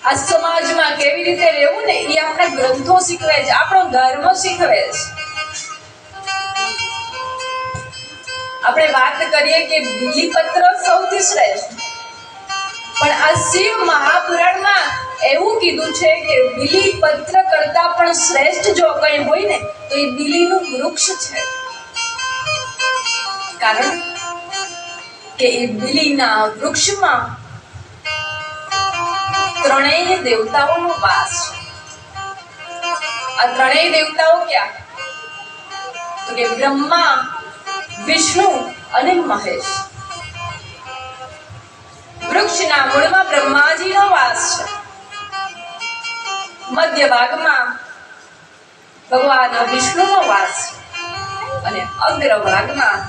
આ સમાજમાં કેવી રીતે રહેવું ને એ આપણા ગ્રંથો શીખવે છે, આપણો ધર્મ શીખવે છે. આપણે વાત કરીએ કે બીલીપત્ર સૌથી શ્રેષ્ઠ, પણ આ શિવ મહાપુરાણમાં એવું કીધું છે કે બીલીપત્ર કરતા પણ શ્રેષ્ઠ જો કંઈ હોય ને તો એ બીલીનું વૃક્ષ છે. કારણ કે એ બીલીના વૃક્ષમાં ત્રણેય દેવતાઓનો વાસ છે. આ ત્રણેય દેવતાઓ ક્યાં? તો કે બ્રહ્મા, વિષ્ણુ અને મહેશ. વૃક્ષના મૂળમાં બ્રહ્માજીનો વાસ છે, મધ્ય ભાગમાં ભગવાન વિષ્ણુનો વાસ છે અને અગ્ર ભાગમાં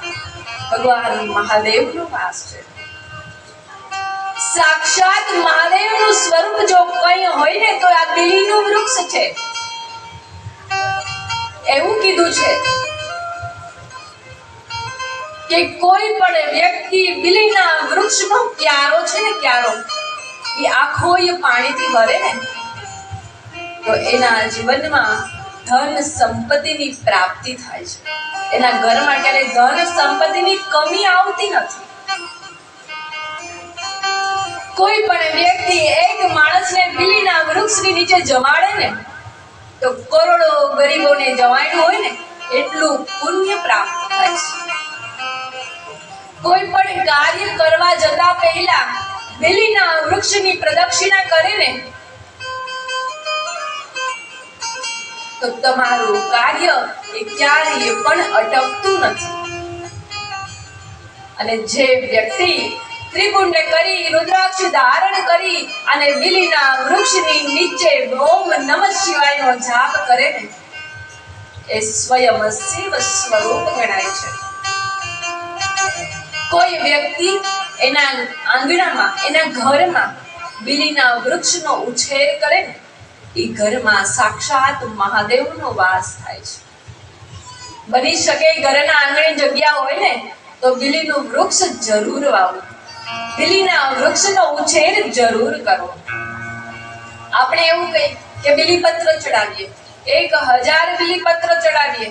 ભગવાન મહાદેવનો વાસ છે. સાક્ષાત મહાદેવનું સ્વરૂપ જો કંઈ હોય ને તો આ બીલીનું વૃક્ષ છે. એવું કીધું છે કે કોઈ પણ વ્યક્તિ બીલીના વૃક્ષનો ક્યારો છે ને, ક્યારો એ આખો એ પાણીથી ભરે ને તો એના જીવનમાં ધન સંપત્તિની પ્રાપ્તિ થાય છે. એના ઘરમાં ક્યારેય ધન સંપત્તિની કમી આવતી નથી. કોઈ પણ વ્યક્તિ એક માણસને બીલીના વૃક્ષની નીચે જમાડે ને તો કરોડો ગરીબોને જમાડ્યું હોય ને એટલું પુણ્ય પ્રાપ્ત થાય છે. કોઈ પણ કાર્ય કરવા જતા પહેલા બીલીના વૃક્ષની પ્રદક્ષિણા કરે ને તો તમારું કાર્ય એ ક્યારેય પણ અટકતું નથી. અને જે વ્યક્તિ ત્રિપુંડ કરી, રુદ્રાક્ષ ધારણ કરી અને બીલીના વૃક્ષની નીચે ઓમ નમઃ શિવાયનો જાપ કરે ને એ સ્વયં શિવ સ્વરૂપ ગણાય છે. કોઈ વ્યક્તિ એના આંગણામાં, એના ઘરમાં બીલીના વૃક્ષનો ઉછેર કરે ને એ ઘરમાં સાક્ષાત મહાદેવનો વાસ થાય છે. બની શકે ઘરના આંગણે જગ્યા હોય ને તો બીલીનું વૃક્ષ જરૂર વાવો, બીલીના વૃક્ષનો ઉછેર જરૂર કરો. આપણે એવું કહીએ કે બીલીપત્ર ચડાવીએ, 1000 બીલીપત્ર ચડાવીએ,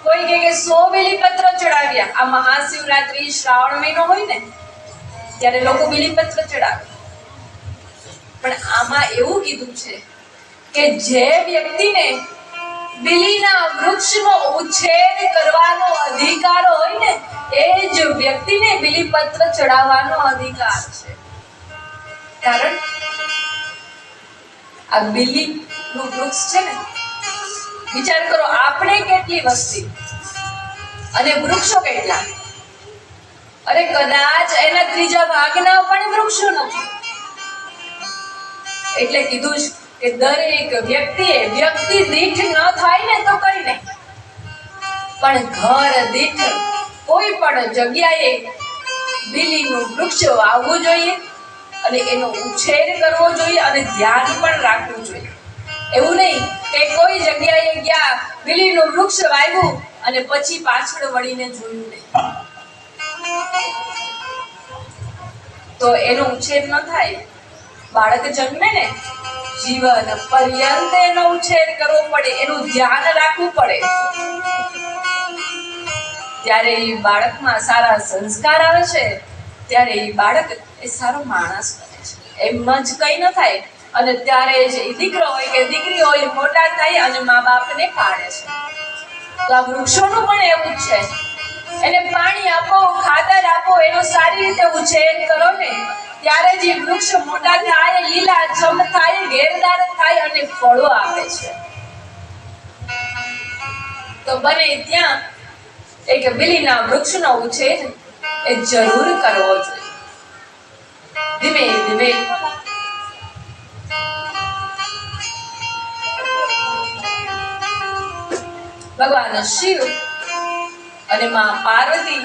કોઈ કહે કે 100 બીલીપત્ર ચડાવ્યા. આ મહાશિવરાત્રી શ્રાવણ મહિનો હોય ને ત્યારે લોકો બીલીપત્ર ચડાવે. પણ આમાં એવું કીધું છે કે જે વ્યક્તિને બીલીના વૃક્ષનો ઉછેર કરવાનો અધિકાર હોય ને એ જ વ્યક્તિને બીલીપત્ર ચડાવવાનો અધિકાર છે. કારણ આ બીલીનું વૃક્ષ છે ને, વિચાર કરો આપણે કેટલી વસ્તી અને વૃક્ષો કેટલા. અરે કદાચ એના ત્રીજા ભાગના પણ વૃક્ષો નથી. એટલે કીધું કે દરેક વ્યક્તિએ વ્યક્તિ દીઠ ન થાય ને તો કઈ નહીં, પણ ઘર દીઠ કોઈ પણ જગ્યાએ બીલીનું વૃક્ષ વાવવું જોઈએ અને એનો ઉછેર કરવો જોઈએ અને ધ્યાન પણ રાખવું જોઈએ. એવું નહીં કે કોઈ જગ્યાએ ગયા, બીલીનું વૃક્ષ વાવ્યું અને પછી પાછળ વળીને જોયું નહીં તો એનો ઉછેર ન થાય. બાળક જન્મે ને જીવન પર્યંત એનો ઉછેર કરવો પડે, એનું ધ્યાન રાખવું પડે. ત્યારે એ બાળકમાં સારા સંસ્કાર આવે છે, ત્યારે એ બાળક એ સારો માણસ બને છે. એમ જ કઈ ન થાય અને ત્યારે જ દીકરો હોય કે દીકરી હોય મોટા થાય અને મા બાપને પાડે છે. તો આ વૃક્ષોનું પણ એવું જ છે. એને પાણી આપો, ખાતર આપો, એનો સારી રીતે ઉછેર કરો ને ત્યારે જ એ વૃક્ષ મોટા થાય, લીલાછમ થાય, ઘેરદાર થાય અને ફળો આપે છે. તો બને ત્યાં એક બીલીના વૃક્ષનો ઉછેર એ જરૂર કરવો જોઈએ. ધીમે ધીમે ભગવાન શિવ અને માં પાર્વતી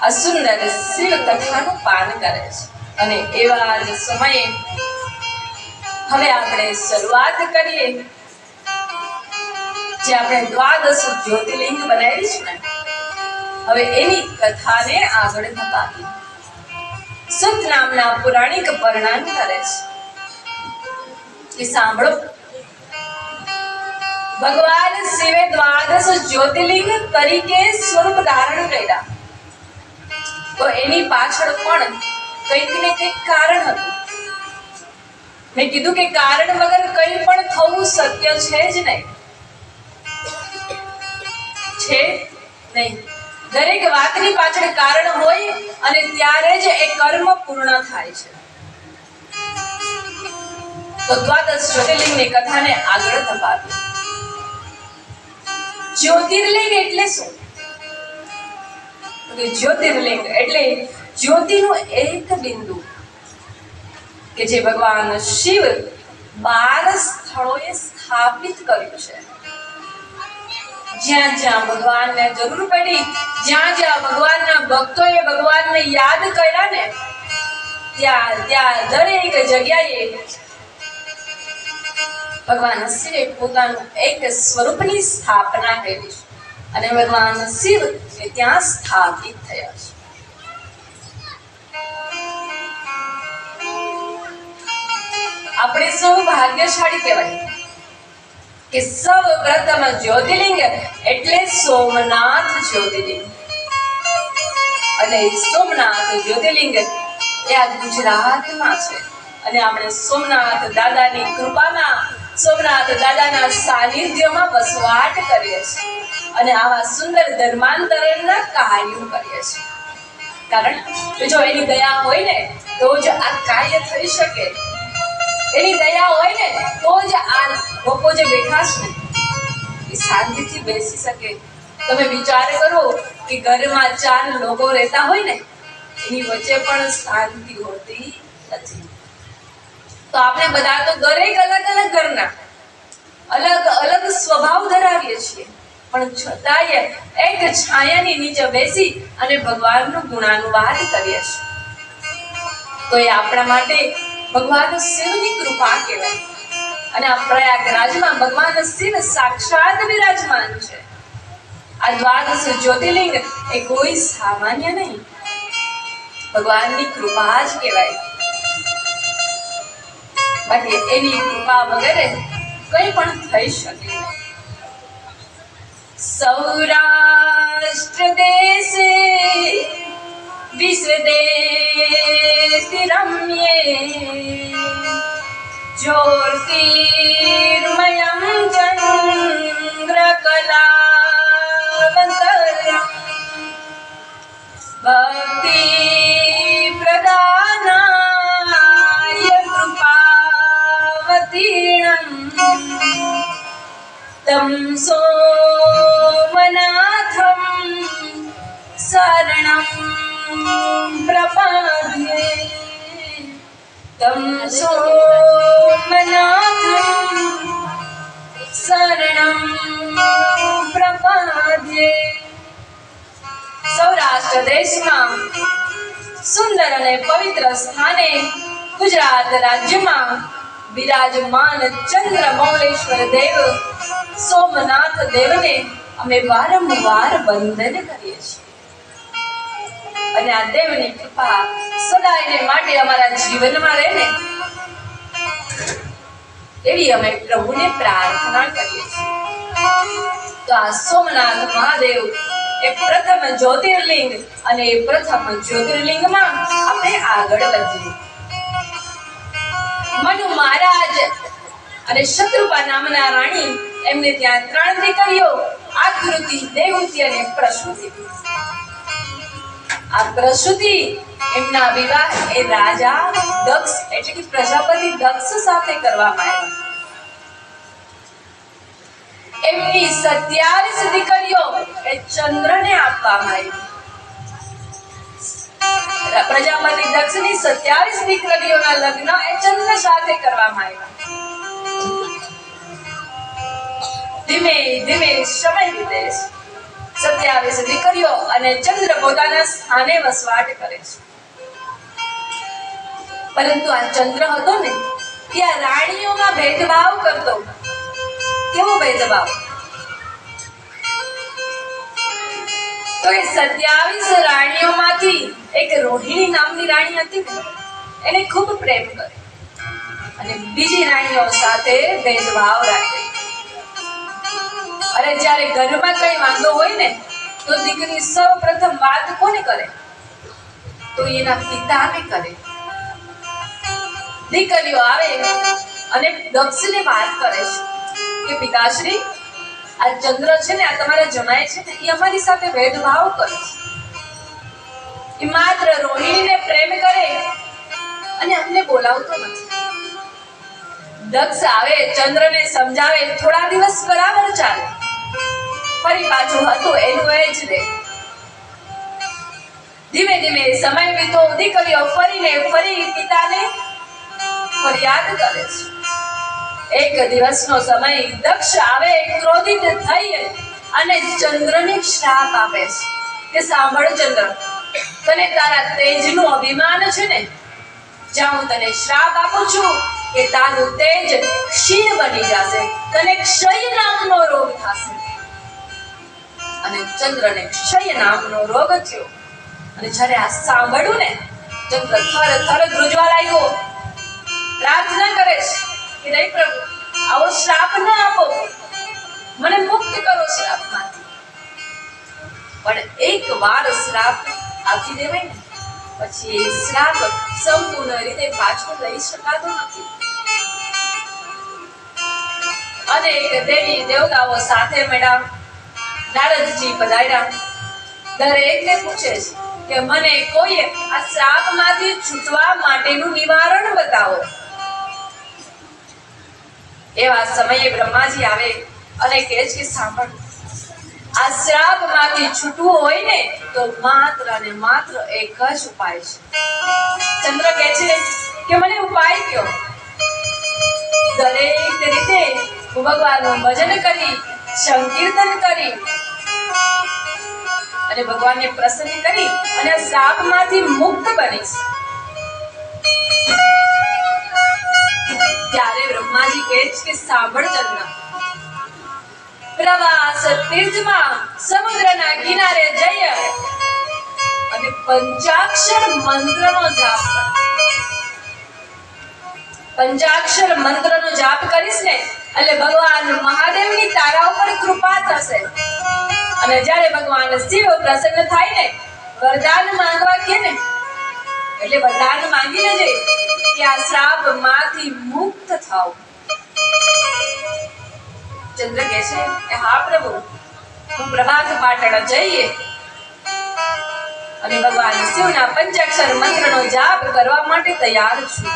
આ સુંદર શિવ કથાનું પાન કરે છે. અને એવા જ સમયે હવે આપણે શરૂઆત કરીએ જે આપણે દ્વાદશ જ્યોતિર્લિંગ બનાવી છે ને, હવે એની કથાને આગળ ધપાવીએ. સુત નામના પુરાણિક વર્ણન કરે છે કે સાંભળો, ભગવાન શિવે દ્વાદશ જ્યોતિર્લિંગ તરીકે સ્વરૂપ ધારણ કર્યા, તો એની પાછળ પણ કંઈક ને કંઈક કારણ હતું. મેં કીધું કે કારણ વગર કંઈ પણ થવું શક્ય છે જ નહીં. છે નહીં. દરેક વાતની પાછળ કારણ હોય અને ત્યારે જ એ કર્મ પૂર્ણ થાય છે. તો દ્વાદશ જ્યોતિર્લિંગની કથાને આગળ ધપાવીએ. જ્યોતિર્લિંગ એટલે શું? જ્યોતિર્લિંગ એટલે જ્યોતિનું એક બિંદુ કે જે ભગવાન શિવ 12 સ્થળોએ સ્થાપિત કર્યું છે. જ્યાં જ્યાં ભગવાનને જરૂર પડી, જ્યાં જ્યાં ભગવાનના ભક્તોએ ભગવાનને યાદ કર્યા ને, ત્યાં ત્યાં દરેક જગ્યાએ ભગવાન શિવે પોતાનું એક સ્વરૂપની સ્થાપના કરી છે અને ભગવાન શિવ ત્યાં સ્થાપિત થયા છે. આપણે સૌ ભાગ્યશાળી કહેવાય કે સૌ પ્રથમ જ્યોતિર્લિંગ એટલે સોમનાથ જ્યોતિર્લિંગ. અને સોમનાથ જ્યોતિર્લિંગ એ આ ગુજરાતમાં છે. અને આપણે સોમનાથ દાદાની કૃપામાં, સોમનાથ દાદાના સાનિધ્યમાં વસવાટ કરીએ છીએ અને આવા સુંદર ધર્માંતરણના કાર્યો કરીએ છીએ. કારણ કે જો એની દયા હોય ને તો જ આ કાર્ય થઈ શકે. એની દયા હોય ને તો જ આ લોકો જે બેઠા છે એ શાંતિથી બેસી શકે. તમે વિચાર કરો કે ઘરમાં 4 લોકો રહેતા હોય ને, એની વચ્ચે પણ શાંતિ હોતી નથી. તો આપણે બધા તો દરેક અલગ અલગ ઘરના અલગ અલગ સ્વભાવ ધરાવીએ છીએ, પણ છતાંય એક છાયાની નીચે બેસી અને ભગવાનનું ગુણાનુવાદ કરીએ છીએ. તો એ આપણા માટે ભગવાન શિવની કૃપા કહેવાય. અને આ પ્રયાગરાજમાં ભગવાન શિવ સાક્ષાત વિરાજમાન છે. આ દ્વાદશ જ્યોતિર્લિંગ એ કોઈ સામાન્ય નહીં, ભગવાનની કૃપા જ કહેવાય. બાકી એની કૃપા વગર કંઈ પણ થઈ શકે નહીં. સૌરાષ્ટ્ર દેશે વિશ્વદેતિરમ્યે જ્યોતિર્મયં ચંદ્રકલાવતરં ભક્તિ પ્રદાનાય કૃપાવતીર્ણં तं सोमनाथं शरणं प्रपद्ये. तं सोमनाथं शरणं प्रपद्ये. સૌરાષ્ટ્ર દેશમાં સુંદર અને પવિત્ર સ્થાને ગુજરાત રાજ્યમાં વિરાજમાન ચંદ્રમૌલેશ્વર દેવ સોમનાથ દેવને અમે વારંવાર વંદન કરીએ છીએ. અને આ દેવની કૃપા સદાયને માટે અમારા જીવનમાં રહે ને, એવી અમે પ્રભુને પ્રાર્થના કરીએ છીએ. તો આ સોમનાથ મહાદેવ એ પ્રથમ જ્યોતિર્લિંગ, અને એ પ્રથમ જ્યોતિર્લિંગમાં આપણે આગળ વધીએ. મનુ મહારાજ અને શત્રુપા નામના રાણી, એમને ત્યાં 3 દીકરીઓ, આકૃતિ, દેવહૂતિ અને પ્રસૂતિ. આ પ્રસૂતિ એમના વિવાહ એ રાજા દક્ષ એટલે કે પ્રજાપતિ દક્ષ સાથે કરવામાં આવ્યા. એમની 27 દીકરીઓ એ ચંદ્રને આપવામાં આવી. પ્રજાપતિ દક્ષની 27 દીકરીઓના લગ્ન એ ચંદ્ર સાથે કરવામાં આવ્યા. ધીમે ધીમે સમય વીતે છે. 27 દીકરીઓ અને ચંદ્ર પોતાના સ્થાને વસવાટ કરે છે. પરંતુ આ ચંદ્ર હતો ને, ત્યાં રાણીઓમાં ભેદભાવ કરતો. કેવો ભેદભાવ? તો એ 27 રાણીઓમાંથી એક રોહિણી નામની રાણી હતી ને, એને ખૂબ પ્રેમ કર્યો અને બીજી રાણીઓ સાથે ભેદભાવ રાખે. અરે જ્યારે ઘરમાં કઈ વાંધો હોય ને તો દીકરી સૌપ્રથમ વાત કોને કરે? તો એના પિતાને કરે. દીકરીઓ આવે અને દક્ષને વાત કરે છે કે પિતાશ્રી, આ ચંદ્ર છે ને, આ તમારા જમાય છે ને, એ અમારી સાથે ભેદભાવ કરે છે. એ માત્ર રોહિણીને પ્રેમ કરે અને અમને બોલાવતો નથી. દક્ષ આવે, ચંદ્રને સમજાવે, થોડા દિવસ બરાબર ચાલે, ફરી પાછું હતું એનું એ જ રહે. ધીમે ધીમે સમય વીતો, દીકરીઓ ફરી પિતાને ફરિયાદ કરે છે. એક દિવસનો સમય, દક્ષ આવે ક્રોધિત થઈ અને ચંદ્રને શ્રાપ આપે છે કે સાંભળ ચંદ્ર, તને તારા તેજનું અભિમાન છે ને, જ્યાં હું તને શ્રાપ આપું છું કે તારું તેજ ક્ષીણ બની જશે, તને ક્ષય નામનો રોગ થશે. અને ચંદ્રને ક્ષય નામનો રોગ થયો. અને જ્યારે આ સાંભળ્યું ને, ચંદ્ર થર ધ્રુજવા લાગ્યો. પ્રાર્થના કરે છે કે નહીં પ્રભુ, આવો શ્રાપ ન આપો, મને મુક્ત કરો શ્રાપમાંથી. પણ એક વાર શ્રાપ આપી દેવાય ને, પછી એ શ્રાપ સંપૂર્ણ રીતે પાછો લઈ શકાતો નથી. અનેક દેવી દેવતાઓ સાથે મળ્યા. નારદજી પધાર્યા. દરેકને પૂછે છે કે મને કોઈએ આ શ્રાપમાંથી છૂટવા માટેનું નિવારણ બતાવો. એવા સમયે બ્રહ્માજી આવે અને કહે છે કે સાંભળ, આ શ્રાપમાંથી છૂટવું હોય ને તો માત્ર અને માત્ર એક જ ઉપાય છે. ચંદ્ર કહે છે કે મને ઉપાય કયો. દરેક રીતે હું ભગવાનનું ભજન કરી, સંકીર્તન કરી અને ભગવાનને પ્રસન્ન કરી અને શ્રાપમાંથી મુક્ત બનીશ. ત્યારે બ્રહ્માજી કહે છે કે સાંભળ ચંદ્ર, પ્રવાસ તીર્થમાં સમુદ્રના કિનારે જઈ અને પંચાક્ષર મંત્રનો જાપ કર. પંચાક્ષર મંત્રનો જાપ કરીશ ને એટલે ભગવાન મહાદેવની તારા ઉપર કૃપા થશે. અને જ્યારે ભગવાન શિવ પ્રસન્ન થાય ને, વરદાન માંગવા કે ને, એટલે વરદાન માંગી લેજે કે આ શ્રાપમાંથી મુક્ત થાવ. ચંદ્ર કહે છે કે હા પ્રભુ, હું પ્રભાત પાટણ જઈએ અને ભગવાન શિવના પંચાક્ષર મંત્રનો જાપ કરવા માટે તૈયાર છું.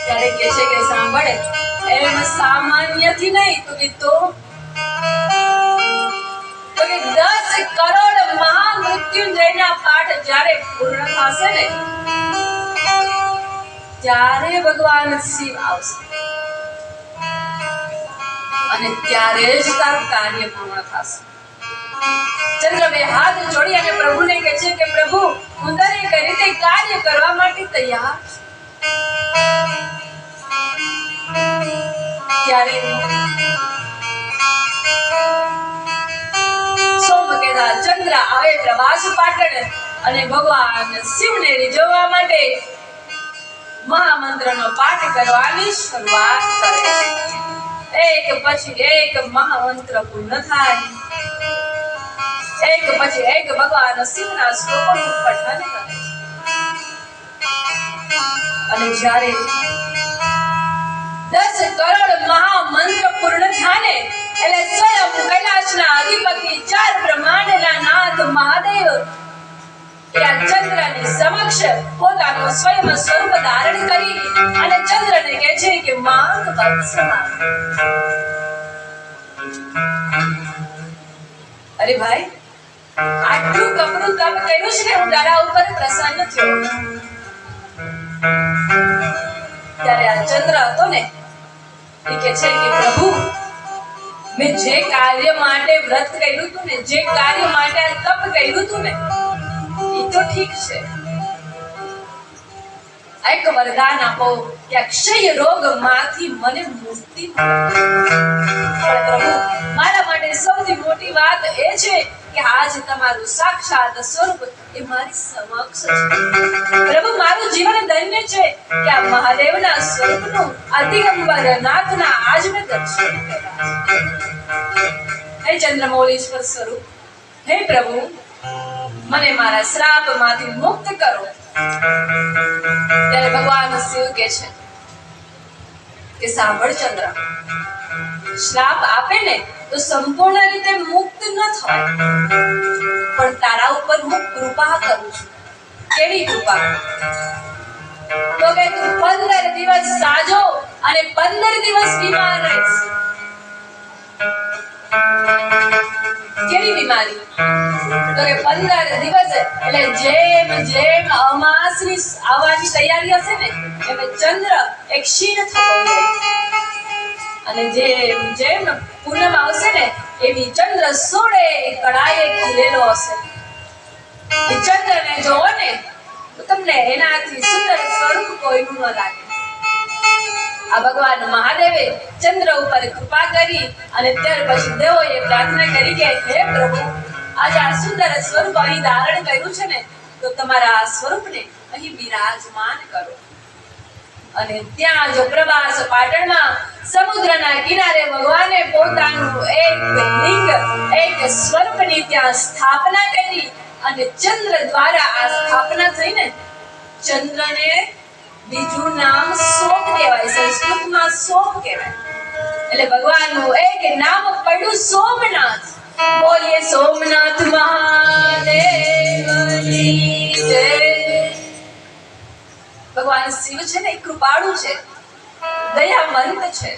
ત્યારે કહે છે કે સાંભળે, એમ સામાન્યથી નહીં તો 10 કરોડ મહામૃત્યુંજયના પાઠ જ્યારે પૂર્ણ થશે ને, ત્યારે ભગવાન શિવ આવશે અને ત્યારે જ તારું કાર્ય પૂર્ણ થશે. ચંદ્ર બે હાથ જોડી અને પ્રભુને કહે છે કે પ્રભુ, હું દરેક રીતે કાર્ય કરવા માટે તૈયાર છું. ત્યારે સોમકેતા ચંદ્ર આવે પ્રવાસ પાટણ અને ભગવાન શિવને રીઝવવા માટે મહામંત્રનો પાઠ કરવાની શરૂઆત કરે છે. એક પછી એક મહામંત્ર પૂર્ણ થાય, એક પછી એક ભગવાન શિવના શ્લોકોનું પઠન કરે છે. અને જ્યારે 10 કરોડ મહામંત્ર પૂર્ણ થાય એટલે સ્વયં કૈલાસના અધિપતિ, 4 બ્રહ્માંડના નાથ મહાદેવ આ ચંદ્રની સમક્ષ પોતાનું સ્વયં સ્વરૂપ ધારણ કરી અને ચંદ્રને કહે છે કે માંગ વત્સ માંગ. અરે ભાઈ, આટલું કપરું તપ કર્યું છે ને, હું તારા ઉપર પ્રસન્ન થયો. ત્યારે આ ચંદ્ર હતો ને, એ કહે છે કે પ્રભુ, મેં જે કાર્ય માટે વ્રત કર્યું હતું ને, જે કાર્ય માટે આ તપ કર્યું હતું ને, એ તો ઠીક છે. એક વરદાન આપો કે અક્ષય રોગ માંથી મને મુક્તિ મળે. પ્રભુ, મારા માટે સૌથી મોટી વાત એ છે કે આજ તમારું સાક્ષાત સ્વરૂપ એ મારી સમક્ષ છે. પ્રભુ મારું જીવન ધન્ય છે કે આ મહાદેવના સ્વરૂપનું આ દિગંબર નાથના આજ મેં દર્શન કર્યા. હે ચંદ્રમૌળીશ્વર સ્વરૂપ, હે પ્રભુ મને મારા શ્રાપમાંથી મુક્ત કરો. ત્યારે ભગવાન શિવ કહે છે કે સાંભળ ચંદ્ર, શ્રાપ આપે ને તો સંપૂર્ણ રીતે મુક્ત ન થાય, પણ તારા ઉપર હું કૃપા કરું છું. કેવી કૃપા? તો કે તું 15 દિવસ સાજો અને 15 દિવસ બીમાર રહીશ. કેવી બીમારી? તો કે 15 દિવસ એટલે જેમ જેમ અમાસની આવવાની તૈયારી હશે ને એમ ચંદ્ર એક ક્ષીણ થતો જાય, અને જેમ જેમ પૂનમ આવશે ને એવી ચંદ્ર સોળે કળાએ ખીલેલો હશે. એ ચંદ્રને જોવો ને તો તમને એનાથી સુંદર સ્વરૂપ કોઈનું ન લાગે. આ ભગવાન મહાદેવે ચંદ્ર ઉપર કૃપા કરી અને ત્યાર પછી દેવોએ પ્રાર્થના કરી કે હે પ્રભુ, આજે આ સુંદર સ્વરૂપ અહીં ધારણ કર્યું છે ને, તો તમારા આ સ્વરૂપને અહીં બિરાજમાન કરો. અને ત્યાં જો પ્રવાસ પાટણમાં સમુદ્રના કિનારે ભગવાને પોતાનું એક લિંગ, એક સ્વરૂપની ત્યાં સ્થાપના કરી, અને ચંદ્ર દ્વારા આ સ્થાપના થઈને ચંદ્રને બીજું નામ સોમ કહેવાય, સંસ્કૃતમાં સોમ કહેવાય. એટલે ભગવાનનું એક નામ પડ્યું સોમનાથ. બોલીએ સોમનાથ મહાદેવની જય. ભગવાન શિવ છે ને કૃપાળુ છે, દયાવંત છે.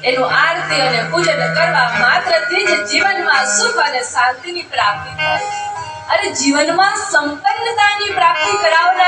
એનું આરતી અને પૂજન કરવા માત્રથી જ જીવનમાં સુખ અને શાંતિની પ્રાપ્તિ થાય. અરે જીવનમાં સંપન્નતાની પ્રાપ્તિ કરાવનાર